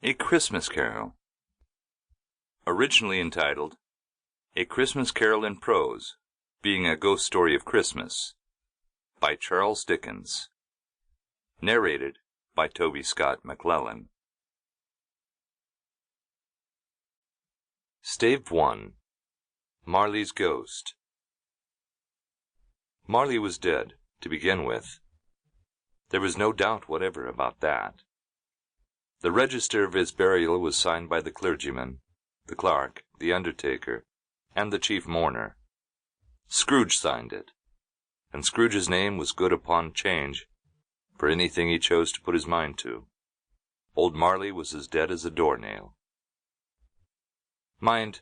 A Christmas Carol. Originally entitled, A Christmas Carol in Prose, being a ghost story of Christmas, by Charles Dickens. Narrated by Toby Mclellan. Stave 1. Marley's Ghost. Marley was dead, to begin with. There was no doubt whatever about that. The register of his burial was signed by the clergyman, the clerk, the undertaker, and the chief mourner. Scrooge signed it, and Scrooge's name was good upon change for anything he chose to put his mind to. Old Marley was as dead as a doornail. Mind,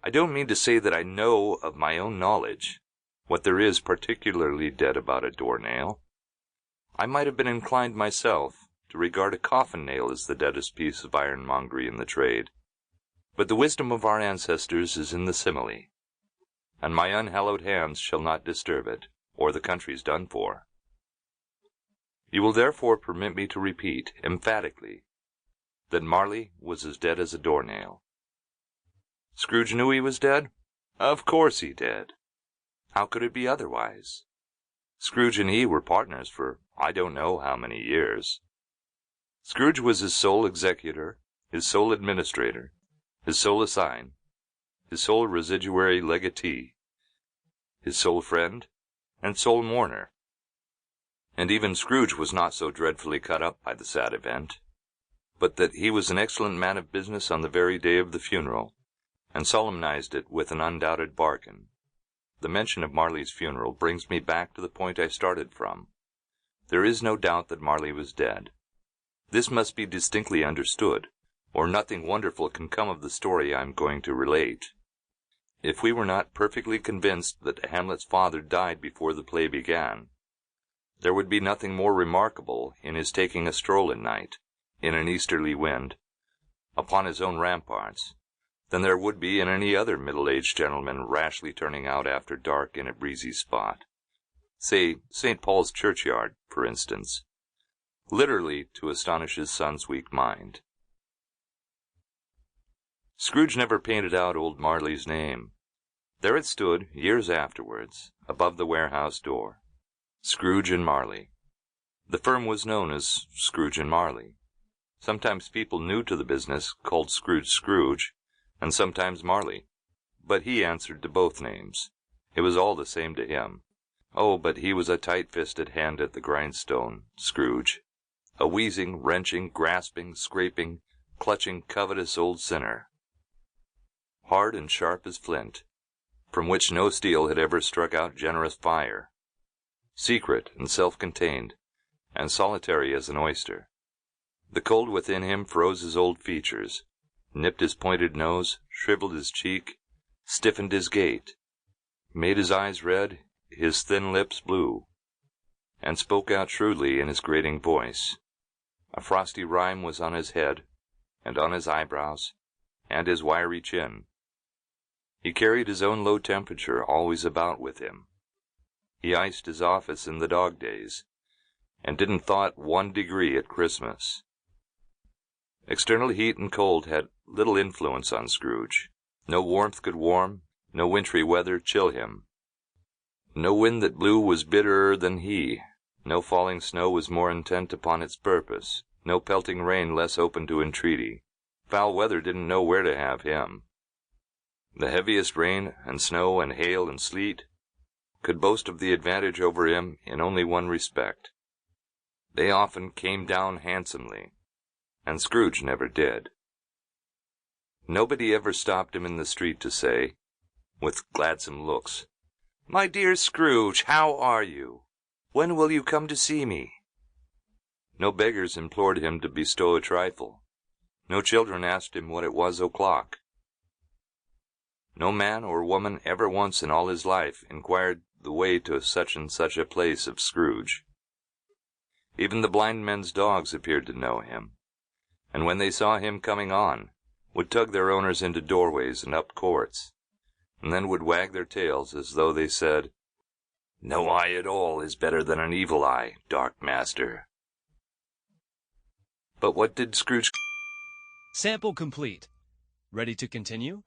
I don't mean to say that I know of my own knowledge what there is particularly dead about a doornail. I might have been inclined myself to regard a coffin nail as the deadest piece of ironmongery in the trade. But the wisdom of our ancestors is in the simile, and my unhallowed hands shall not disturb it, or the country's done for. You will therefore permit me to repeat, emphatically, that Marley was as dead as a doornail. Scrooge knew he was dead? Of course he did. How could it be otherwise? Scrooge and he were partners for I don't know how many years. Scrooge was his sole executor, his sole administrator, his sole assign, his sole residuary legatee, his sole friend, and sole mourner. And even Scrooge was not so dreadfully cut up by the sad event, but that he was an excellent man of business on the very day of the funeral, and solemnized it with an undoubted bargain. The mention of Marley's funeral brings me back to the point I started from. There is no doubt that Marley was dead. This must be distinctly understood, or nothing wonderful can come of the story I am going to relate. If we were not perfectly convinced that Hamlet's father died before the play began, there would be nothing more remarkable in his taking a stroll at night, in an easterly wind, upon his own ramparts, than there would be in any other middle-aged gentleman rashly turning out after dark in a breezy spot. Say, St. Paul's churchyard, for instance, literally to astonish his son's weak mind. Scrooge never painted out old Marley's name. There it stood, years afterwards, above the warehouse door. Scrooge and Marley. The firm was known as Scrooge and Marley. Sometimes people new to the business called Scrooge Scrooge, and sometimes Marley. But he answered to both names. It was all the same to him. Oh, but he was a tight-fisted hand at the grindstone, Scrooge. A wheezing, wrenching, grasping, scraping, clutching, covetous old sinner. Hard and sharp as flint, from which no steel had ever struck out generous fire. Secret and self-contained, and solitary as an oyster. The cold within him froze his old features, nipped his pointed nose, shriveled his cheek, stiffened his gait, made his eyes red, his thin lips blue, and spoke out shrewdly in his grating voice. A frosty rime was on his head, and on his eyebrows, and his wiry chin. He carried his own low temperature always about with him. He iced his office in the dog days, and didn't thaw it 1 degree at Christmas. External heat and cold had little influence on Scrooge. No warmth could warm, no wintry weather chill him. No wind that blew was bitterer than he. No falling snow was more intent upon its purpose. No pelting rain less open to entreaty. Foul weather didn't know where to have him. The heaviest rain and snow and hail and sleet could boast of the advantage over him in only one respect. They often came down handsomely, and Scrooge never did. Nobody ever stopped him in the street to say, with gladsome looks, "My dear Scrooge, how are you? When will you come to see me?" No beggars implored him to bestow a trifle. No children asked him what it was o'clock. No man or woman ever once in all his life inquired the way to such and such a place of Scrooge. Even the blind men's dogs appeared to know him, and when they saw him coming on, would tug their owners into doorways and up courts, and then would wag their tails as though they said, "No eye at all is better than an evil eye, dark master." But what did Scrooge Sample complete. Ready to continue?